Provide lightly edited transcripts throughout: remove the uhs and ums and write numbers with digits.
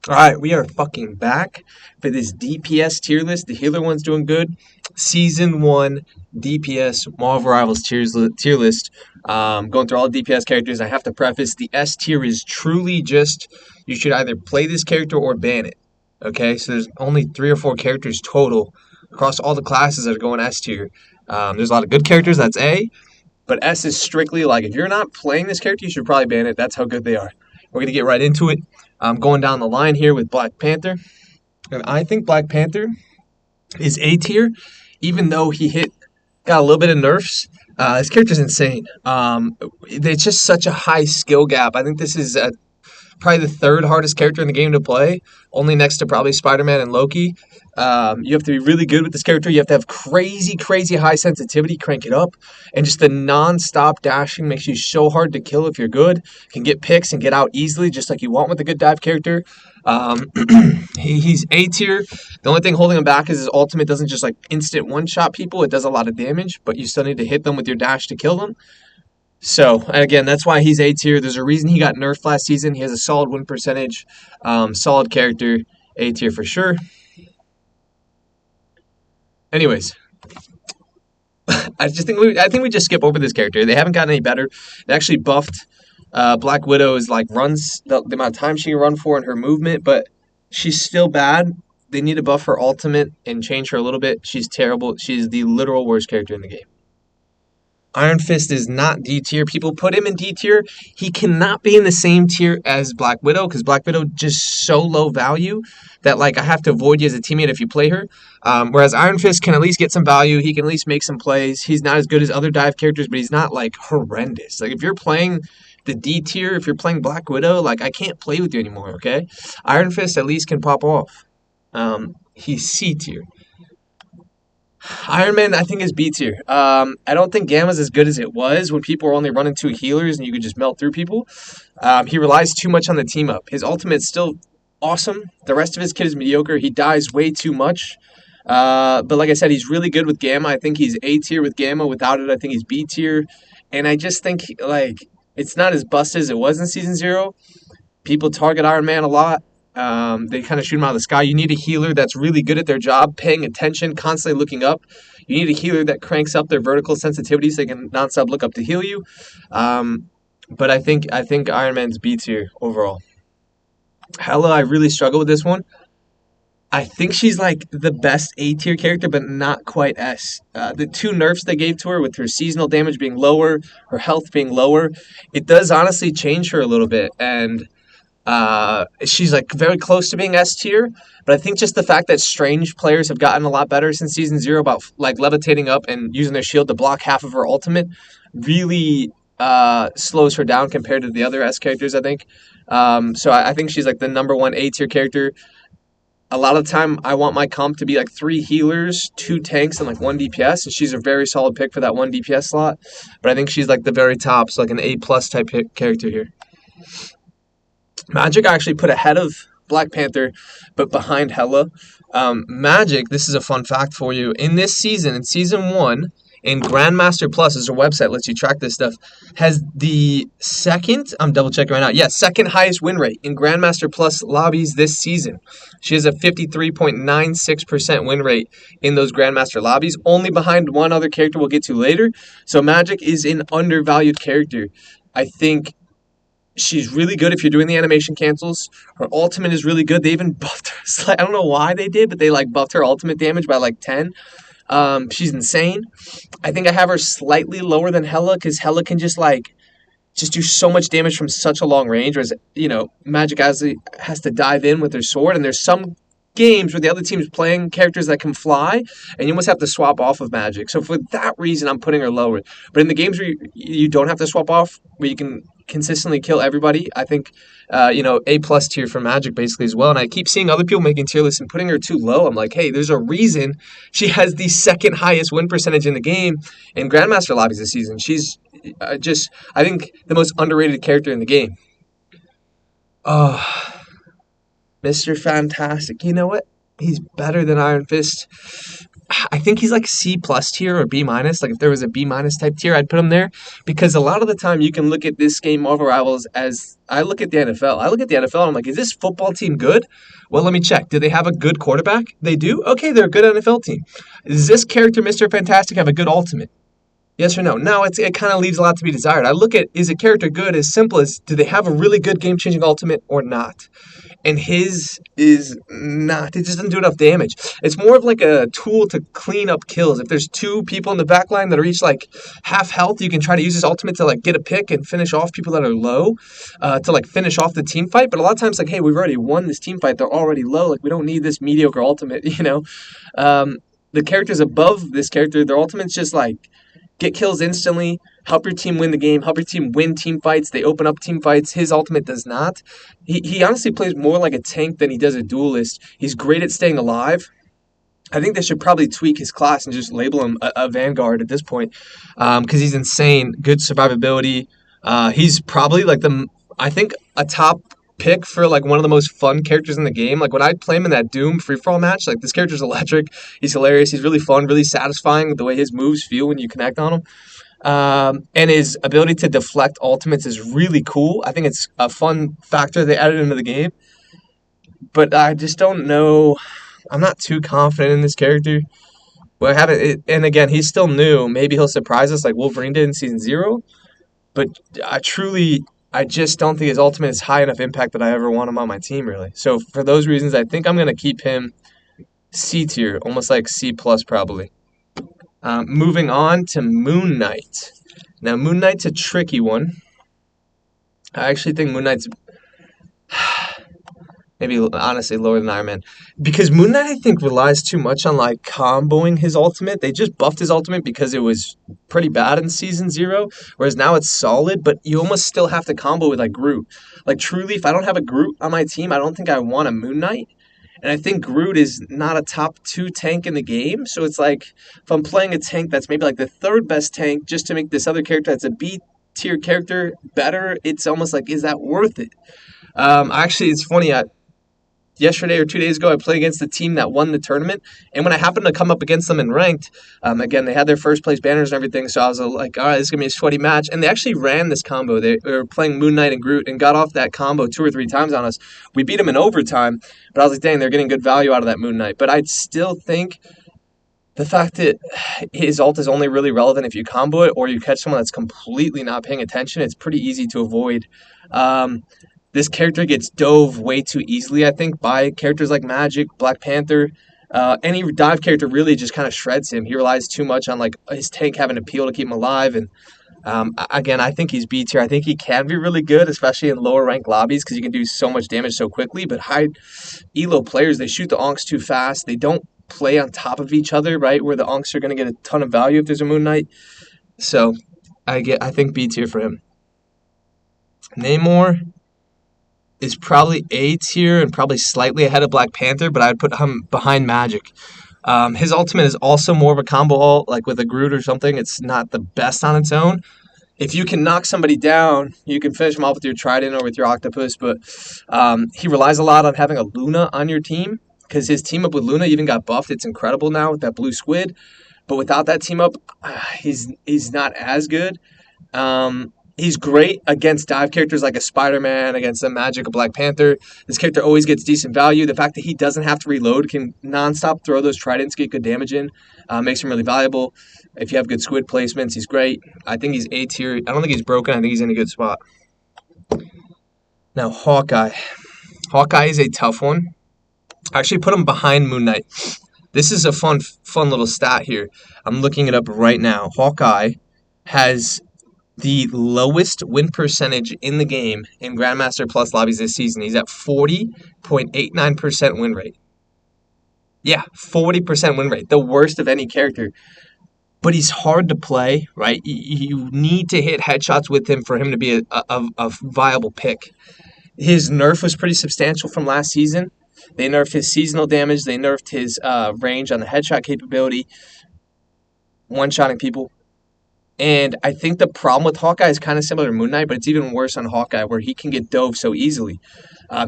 Alright, we are fucking back for this DPS tier list. The healer one's doing good. Season 1 DPS Marvel Rivals tier list. Going through all the DPS characters. I have to preface the S tier is truly just you should either play this character or ban it. Okay, so there's only 3 or 4 characters total across all the classes that are going S tier. There's a lot of good characters, that's A. But S is strictly like if you're not playing this character, you should probably ban it. That's how good they are. We're going to get right into it. I'm going down the line here with Black Panther. And I think Black Panther is A tier, even though got a little bit of nerfs. This character's insane. It's just such a high skill gap. I think this is probably the third hardest character in the game to play, only next to probably Spider-Man and Loki. You have to be really good with this character. You have to have crazy, crazy high sensitivity, crank it up. And just the non-stop dashing makes you so hard to kill if you're good. Can get picks and get out easily, just like you want with a good dive character. He's A tier. The only thing holding him back is his ultimate doesn't just like instant one-shot people. It does a lot of damage, but you still need to hit them with your dash to kill them. So, again, that's why he's A tier. There's a reason he got nerfed last season. He has a solid win percentage, solid character, A tier for sure. Anyways, I think we just skip over this character. They haven't gotten any better. They actually buffed Black Widow's like runs, the amount of time she can run for and her movement, but she's still bad. They need to buff her ultimate and change her a little bit. She's terrible. She's the literal worst character in the game. Iron Fist is not D tier. People put him in D tier. He cannot be in the same tier as Black Widow because Black Widow just so low value that like I have to avoid you as a teammate if you play her. Whereas Iron Fist can at least get some value. He can at least make some plays. He's not as good as other dive characters, but he's not like horrendous. Like if you're playing the D tier, if you're playing Black Widow, like I can't play with you anymore, okay? Iron Fist at least can pop off. He's C tier. Iron Man, I think, is B tier. I don't think Gamma's as good as it was when people were only running 2 healers and you could just melt through people. He relies too much on the team up. His ultimate's still awesome. The rest of his kit is mediocre. He dies way too much. But like I said, he's really good with Gamma. I think he's A tier with Gamma. Without it, I think he's B tier. And I just think, like, it's not as busted as it was in Season 0. People target Iron Man a lot. They kind of shoot him out of the sky. You need a healer that's really good at their job, paying attention, constantly looking up. You need a healer that cranks up their vertical sensitivity so they can nonstop look up to heal you. But I think Iron Man's B tier overall. Hela, I really struggle with this one. I think she's like the best A tier character, but not quite S. The 2 nerfs they gave to her with her seasonal damage being lower, her health being lower, it does honestly change her a little bit. And she's like very close to being S tier, but I think just the fact that strange players have gotten a lot better since Season 0 about like levitating up and using their shield to block half of her ultimate really slows her down compared to the other S characters, I think. So I think she's like the number 1 A tier character. A lot of the time, I want my comp to be like 3 healers, 2 tanks, and like 1 DPS, and she's a very solid pick for that 1 DPS slot. But I think she's like the very top, so like an A+ type character here. Magic I actually put ahead of Black Panther, but behind Hela. Magic, this is a fun fact for you. In this season, in Season 1, in Grandmaster Plus, is a website lets you track this stuff, has the second, I'm double checking right now, second highest win rate in Grandmaster Plus lobbies this season. She has a 53.96% win rate in those Grandmaster lobbies, only behind one other character we'll get to later. So Magic is an undervalued character. I think she's really good if you're doing the animation cancels. Her ultimate is really good. They even buffed her. I don't know why they did, but they like buffed her ultimate damage by like 10. She's insane. I think I have her slightly lower than Hela because Hela can just do so much damage from such a long range. Whereas, Magic has to dive in with her sword. And there's some games where the other team's playing characters that can fly, and you almost have to swap off of Magic. So for that reason, I'm putting her lower. But in the games where you don't have to swap off, where you can consistently kill everybody, I think, A+ tier for Magic basically as well. And I keep seeing other people making tier lists and putting her too low. I'm like, hey, there's a reason she has the second highest win percentage in the game in Grandmaster lobbies this season. She's I think, the most underrated character in the game. Mr. Fantastic. You know what? He's better than Iron Fist. I think he's like C plus tier or B minus. Like if there was a B minus type tier, I'd put him there because a lot of the time you can look at this game Marvel Rivals as I look at the NFL. I look at the NFL and I'm like, is this football team good? Well, let me check. Do they have a good quarterback? They do. Okay, they're a good NFL team. Does this character, Mr. Fantastic, have a good ultimate? Yes or no? No, it kind of leaves a lot to be desired. I look at, is a character good? As simple as, do they have a really good game changing ultimate or not? And his is not. It just doesn't do enough damage. It's more of like a tool to clean up kills. If there's two people in the back line that are each like half health, you can try to use his ultimate to like get a pick and finish off people that are low, to like finish off the team fight. But a lot of times, like, hey, we've already won this team fight. They're already low. Like, we don't need this mediocre ultimate, you know? The characters above this character, their ultimate's just like get kills instantly, help your team win the game, help your team win team fights. They open up team fights. His ultimate does not. He honestly plays more like a tank than he does a duelist. He's great at staying alive. I think they should probably tweak his class and just label him a Vanguard at this point because he's insane. Good survivability. He's probably like I think a top pick for like one of the most fun characters in the game. Like when I play him in that Doom free-for-all match, like this character's electric. He's hilarious. He's really fun, really satisfying the way his moves feel when you connect on him. And his ability to deflect ultimates is really cool. I think it's a fun factor they added into the game. But I just don't know. I'm not too confident in this character. Well, and again, he's still new. Maybe he'll surprise us like Wolverine did in Season 0. But I just don't think his ultimate is high enough impact that I ever want him on my team, really. So for those reasons, I think I'm going to keep him C tier, almost like C plus probably. Moving on to Moon Knight. Now, Moon Knight's a tricky one. I actually think Moon Knight's maybe honestly lower than Iron Man. Because Moon Knight, I think, relies too much on like comboing his ultimate. They just buffed his ultimate because it was pretty bad in Season 0, whereas now it's solid, but you almost still have to combo with like Groot. Like truly, if I don't have a Groot on my team, I don't think I want a Moon Knight. And I think Groot is not a top 2 tank in the game. So it's like if I'm playing a tank that's maybe like the third best tank just to make this other character that's a B tier character better, it's almost like, is that worth it? Actually, it's funny. Yesterday or 2 days ago, I played against the team that won the tournament. And when I happened to come up against them in ranked, again, they had their first place banners and everything. So I was like, all right, this is going to be a sweaty match. And they actually ran this combo. They were playing Moon Knight and Groot and got off that combo 2 or 3 times on us. We beat them in overtime. But I was like, dang, they're getting good value out of that Moon Knight. But I still think the fact that his ult is only really relevant if you combo it or you catch someone that's completely not paying attention, it's pretty easy to avoid. This character gets dove way too easily, I think, by characters like Magic, Black Panther. Any dive character really just kind of shreds him. He relies too much on like his tank having a peel to keep him alive. And again, I think he's B tier. I think he can be really good, especially in lower ranked lobbies because he can do so much damage so quickly. But high elo players, they shoot the onks too fast. They don't play on top of each other, right? Where the onks are going to get a ton of value if there's a Moon Knight. So I think B tier for him. Namor is probably A tier and probably slightly ahead of Black Panther, but I'd put him behind Magic. His ultimate is also more of a combo ult, like with a Groot or something. It's not the best on its own. If you can knock somebody down, you can finish them off with your Trident or with your Octopus, but he relies a lot on having a Luna on your team because his team up with Luna even got buffed. It's incredible now with that blue squid, but without that team up, he's not as good. He's great against dive characters like a Spider-Man, against a Magic, a Black Panther. This character always gets decent value. The fact that he doesn't have to reload, can nonstop throw those tridents, get good damage in, makes him really valuable. If you have good squid placements, he's great. I think he's A tier. I don't think he's broken. I think he's in a good spot. Now, Hawkeye. Hawkeye is a tough one. I actually put him behind Moon Knight. This is a fun little stat here. I'm looking it up right now. Hawkeye has the lowest win percentage in the game in Grandmaster Plus lobbies this season. He's at 40.89% win rate. Yeah, 40% win rate. The worst of any character. But he's hard to play, right? You need to hit headshots with him for him to be a viable pick. His nerf was pretty substantial from last season. They nerfed his seasonal damage. They nerfed his range on the headshot capability. One-shotting people. And I think the problem with Hawkeye is kind of similar to Moon Knight, but it's even worse on Hawkeye, where he can get dove so easily.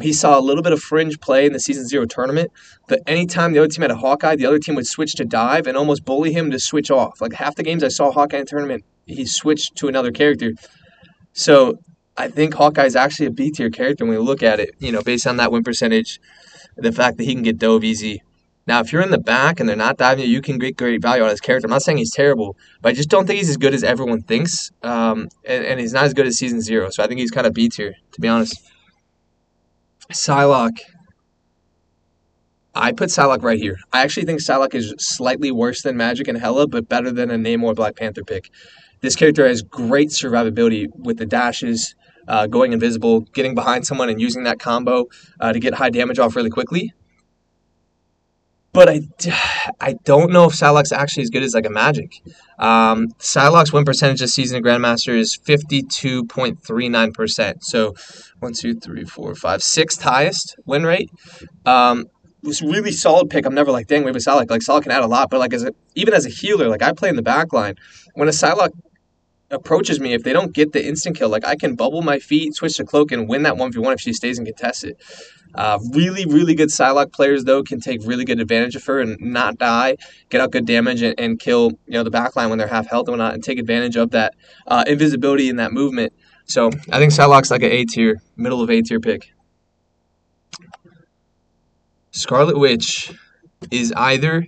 He saw a little bit of fringe play in the Season 0 tournament, but anytime the other team had a Hawkeye, the other team would switch to dive and almost bully him to switch off. Like half the games I saw Hawkeye in the tournament, he switched to another character. So I think Hawkeye is actually a B tier character when we look at it, based on that win percentage, the fact that he can get dove easy. Now, if you're in the back and they're not diving you, you can get great value on his character. I'm not saying he's terrible, but I just don't think he's as good as everyone thinks, and he's not as good as Season 0. So I think he's kind of B tier, to be honest. Psylock. I put Psylock right here. I actually think Psylock is slightly worse than Magic and Hela, but better than a Namor Black Panther pick. This character has great survivability with the dashes, going invisible, getting behind someone and using that combo to get high damage off really quickly. But I don't know if Psylocke's actually as good as like a Magic. Psylocke's win percentage this season in Grandmaster is 52.39%. So 1, 2, 3, 4, 5, sixth highest win rate. It was a really solid pick. I'm never like, dang, we have a Psylocke. Like Psylocke can add a lot, but like even as a healer, like I play in the back line. When a Psylocke approaches me, if they don't get the instant kill, like I can bubble my feet, switch to cloak, and win that 1v1 if she stays and contested. Really, really good Psylocke players, though, can take really good advantage of her and not die, get out good damage, and kill the backline when they're half health and whatnot, and take advantage of that invisibility and that movement. So I think Psylocke's like an A tier, middle of A tier pick. Scarlet Witch is either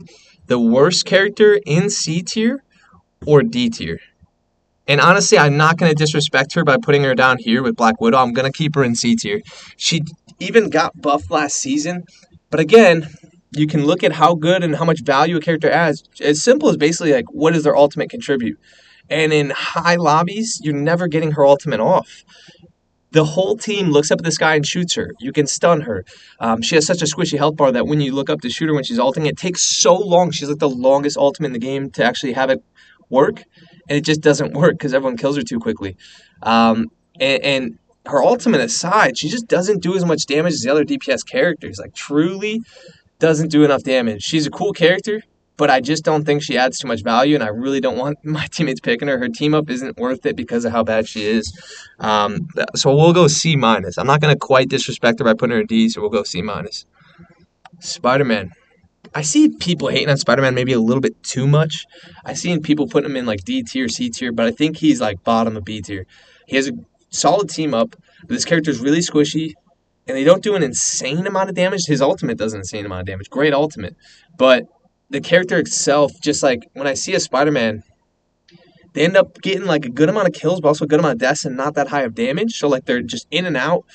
the worst character in C tier or D tier. And honestly, I'm not going to disrespect her by putting her down here with Black Widow. I'm going to keep her in C tier. She even got buffed last season. But again, you can look at how good and how much value a character adds. As simple as basically like, what does their ultimate contribute? And in high lobbies, you're never getting her ultimate off. The whole team looks up at the sky and shoots her. You can stun her. She has such a squishy health bar that when you look up to shoot her when she's ulting, it takes so long. She's like the longest ultimate in the game to actually have it work. And it just doesn't work because everyone kills her too quickly. And her ultimate aside, she just doesn't do as much damage as the other DPS characters. Like, truly doesn't do enough damage. She's a cool character, but I just don't think she adds too much value, and I really don't want my teammates picking her. Her team up isn't worth it because of how bad she is. So we'll go C-. I'm not going to quite disrespect her by putting her in D, so we'll go C-. Spider-Man. I see people hating on Spider-Man maybe a little bit too much. I see people putting him in like D tier, C tier, but I think he's like bottom of B tier. He has a solid team up, but this character is really squishy, and they don't do an insane amount of damage. His ultimate does an insane amount of damage. Great ultimate. But the character itself, just like when I see a Spider-Man, they end up getting like a good amount of kills, but also a good amount of deaths and not that high of damage. So like they're just in and out.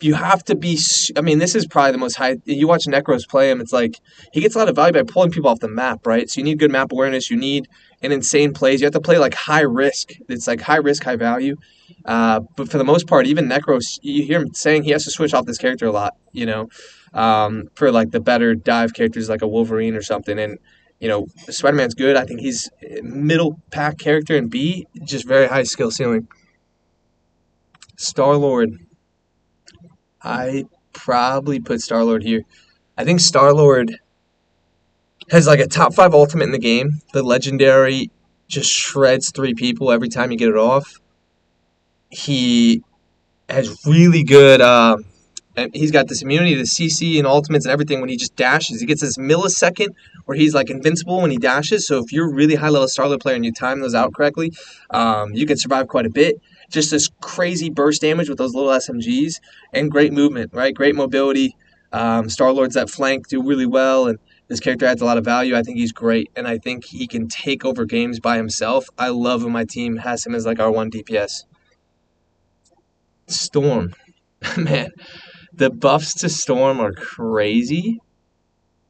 You have to be, I mean, this is probably the most high, you watch Necros play him, it's like, he gets a lot of value by pulling people off the map, right? So you need good map awareness, you need an insane plays, you have to play like high risk, it's like high risk, high value, but for the most part, even Necros, you hear him saying he has to switch off this character a lot, for like the better dive characters like a Wolverine or something, and Spider-Man's good, I think he's middle pack character, and B, just very high skill ceiling. StarLord. I probably put StarLord here. I think StarLord has like a top 5 ultimate in the game. The legendary just shreds 3 people every time you get it off. He has really good, and he's got this immunity to CC and ultimates and everything when he just dashes. He gets this millisecond where he's like invincible when he dashes. So if you're a really high level StarLord player and you time those out correctly, you can survive quite a bit. Just this crazy burst damage with those little SMGs and great movement, right? Great mobility. StarLords that flank do really well, and this character adds a lot of value. I think he's great, and I think he can take over games by himself. I love when my team has him as like our 1 DPS. Storm. Man, the buffs to Storm are crazy.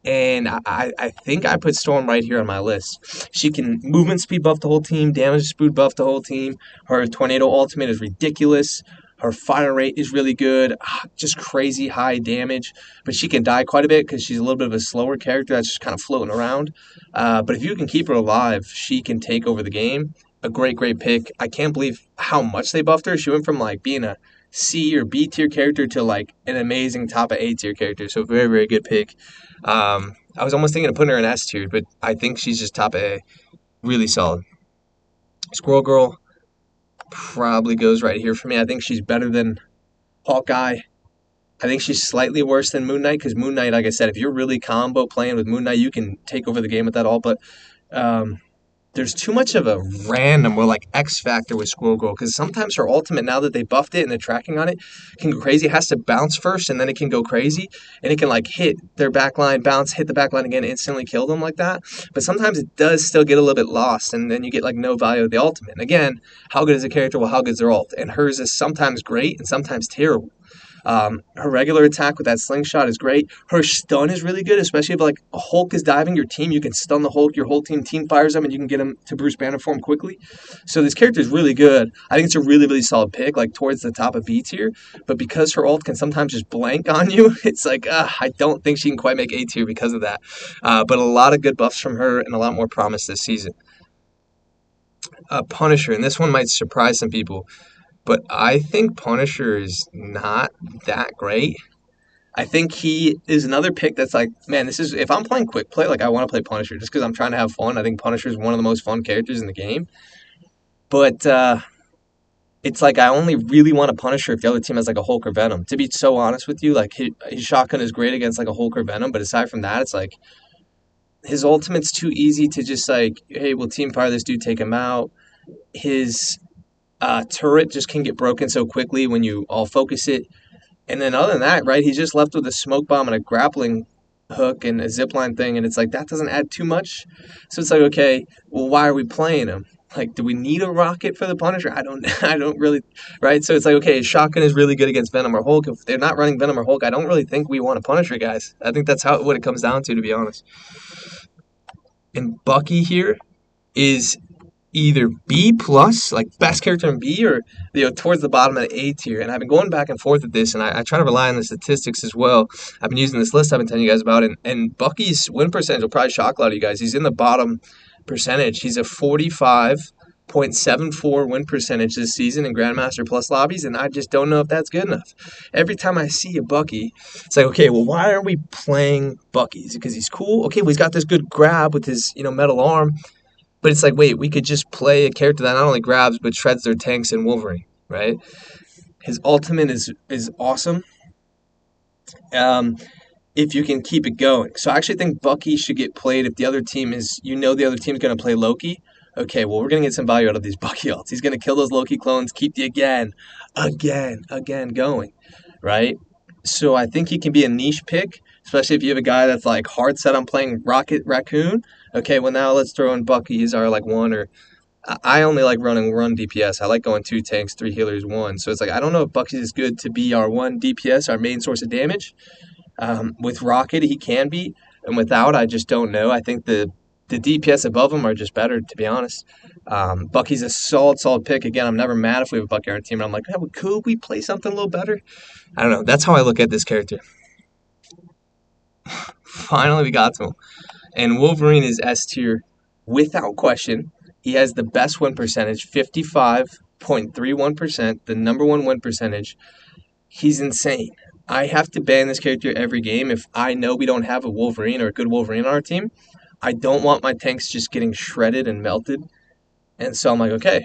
And I think I put Storm right here on my list. She can movement speed buff the whole team, damage speed buff the whole team. Her tornado ultimate is ridiculous. Her fire rate is really good. Just crazy high damage. But she can die quite a bit because she's a little bit of a slower character that's just kind of floating around. But if you can keep her alive, she can take over the game. A great, great pick. I can't believe how much they buffed her. She went from like being a C or B tier character to like an amazing top of A tier character. So very, very good pick. I was almost thinking of putting her in S tier, but I think she's just top A. Really solid. Squirrel Girl probably goes right here for me. I think she's better than Hawkeye. I think she's slightly worse than Moon Knight because Moon Knight, like I said, if you're really combo playing with Moon Knight, you can take over the game with that all. But um, there's too much of a random or like X factor with Squirrel Girl because sometimes her ultimate, now that they buffed it and they're tracking on it, can go crazy. It has to bounce first and then it can go crazy and it can like hit their backline, bounce, hit the backline again, instantly kill them like that. But sometimes it does still get a little bit lost and then you get like no value of the ultimate. And again, how good is a character? Well, how good is their ult? And hers is sometimes great and sometimes terrible. Her regular attack with that slingshot is great. Her stun is really good, especially if like a Hulk is diving your team. You can stun the Hulk. Your whole team fires them, and you can get them to Bruce Banner form quickly. So this character is really good. I think it's a really really solid pick, like towards the top of B tier. But because her ult can sometimes just blank on you, it's like I don't think she can quite make A tier because of that. But a lot of good buffs from her and a lot more promise this season. Punisher, and this one might surprise some people. But I think Punisher is not that great. I think he is another pick that's like, man, this is if I'm playing quick play, like I want to play Punisher just because I'm trying to have fun. I think Punisher is one of the most fun characters in the game. But it's like I only really want a Punisher if the other team has like a Hulk or Venom. To be so honest with you, like his shotgun is great against like a Hulk or Venom, but aside from that, it's like his ultimate's too easy to just like, hey, we'll team fire this dude, take him out. His turret just can get broken so quickly when you all focus it. And then other than that, right, he's just left with a smoke bomb and a grappling hook and a zipline thing, and it's like that doesn't add too much. So it's like, okay, well, why are we playing him? Like, do we need a rocket for the Punisher? I don't really, right? So it's like, okay, shotgun is really good against Venom or Hulk. If they're not running Venom or Hulk, I don't really think we want a Punisher, guys. I think that's what it comes down to be honest. And Bucky here is either B plus, like best character in B, or towards the bottom of the A tier. And I've been going back and forth with this, and I try to rely on the statistics as well. I've been using this list I've been telling you guys about, and Bucky's win percentage will probably shock a lot of you guys. He's in the bottom percentage. He's a 45.74 win percentage this season in Grandmaster Plus lobbies, and I just don't know if that's good enough. Every time I see a Bucky, it's like, okay, well, why are we playing Bucky? Is it because he's cool? Okay, well, he's got this good grab with his metal arm. But it's like, wait, we could just play a character that not only grabs but shreds their tanks in Wolverine, right? His ultimate is awesome. If you can keep it going. So I actually think Bucky should get played if the other team is, the other team is going to play Loki. Okay, well, we're going to get some value out of these Bucky ults. He's going to kill those Loki clones, keep the again going, right? So I think he can be a niche pick, especially if you have a guy that's like hard set on playing Rocket Raccoon. Okay, well now let's throw in Bucky. He's our like one or I only like running run DPS. I like going 2 tanks, 3 healers, 1. So it's like I don't know if Bucky is good to be our 1 DPS, our main source of damage. With Rocket, he can be, and without, I just don't know. I think the DPS above him are just better, to be honest. Bucky's a solid pick. Again, I'm never mad if we have a Bucky on our team. And I'm like, yeah, could we play something a little better? I don't know. That's how I look at this character. Finally, we got to him. And Wolverine is S tier without question. He has the best win percentage, 55.31%, the number 1 win percentage. He's insane. I have to ban this character every game if I know we don't have a Wolverine or a good Wolverine on our team. I don't want my tanks just getting shredded and melted. And so I'm like, okay,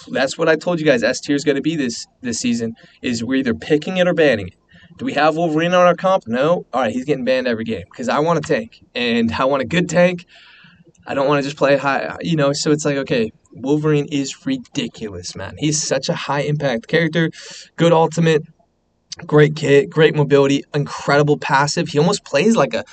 that's what I told you guys S tier is going to be this season, is we're either picking it or banning it. Do we have Wolverine on our comp? No. All right, he's getting banned every game because I want a tank, and I want a good tank. I don't want to just play high, so it's like, okay, Wolverine is ridiculous, man. He's such a high-impact character, good ultimate, great kit, great mobility, incredible passive. He almost plays like a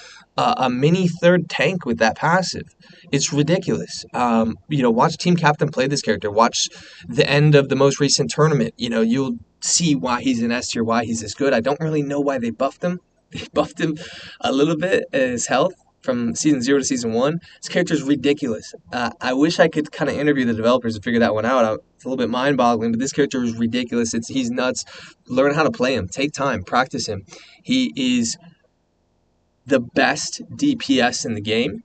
mini third tank with that passive. It's ridiculous. Watch Team Captain play this character. Watch the end of the most recent tournament. You'll see why he's an S tier, why he's this good. I don't really know why they buffed him. They buffed him a little bit in his health from Season 0 to Season 1. This character's ridiculous. I wish I could kind of interview the developers to figure that one out. It's a little bit mind-boggling, but this character is ridiculous. He's nuts. Learn how to play him. Take time. Practice him. He is the best DPS in the game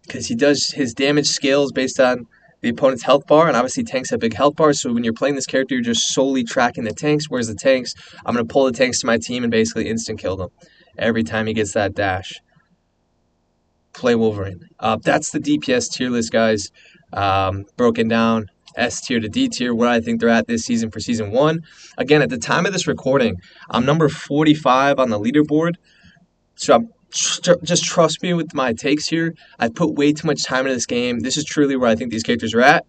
because he does his damage scales based on the opponent's health bar, and obviously tanks have big health bars, so when you're playing this character, you're just solely tracking the tanks, whereas the tanks, I'm going to pull the tanks to my team and basically instant kill them every time he gets that dash. Play Wolverine. That's the DPS tier list, guys, broken down. S tier to D tier, where I think they're at this season for season 1. Again, at the time of this recording, I'm number 45 on the leaderboard. So just trust me with my takes here. I've put way too much time into this game. This is truly where I think these characters are at.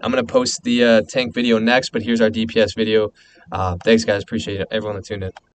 I'm going to post the tank video next, but here's our DPS video. Thanks, guys. Appreciate it. Everyone that tuned in.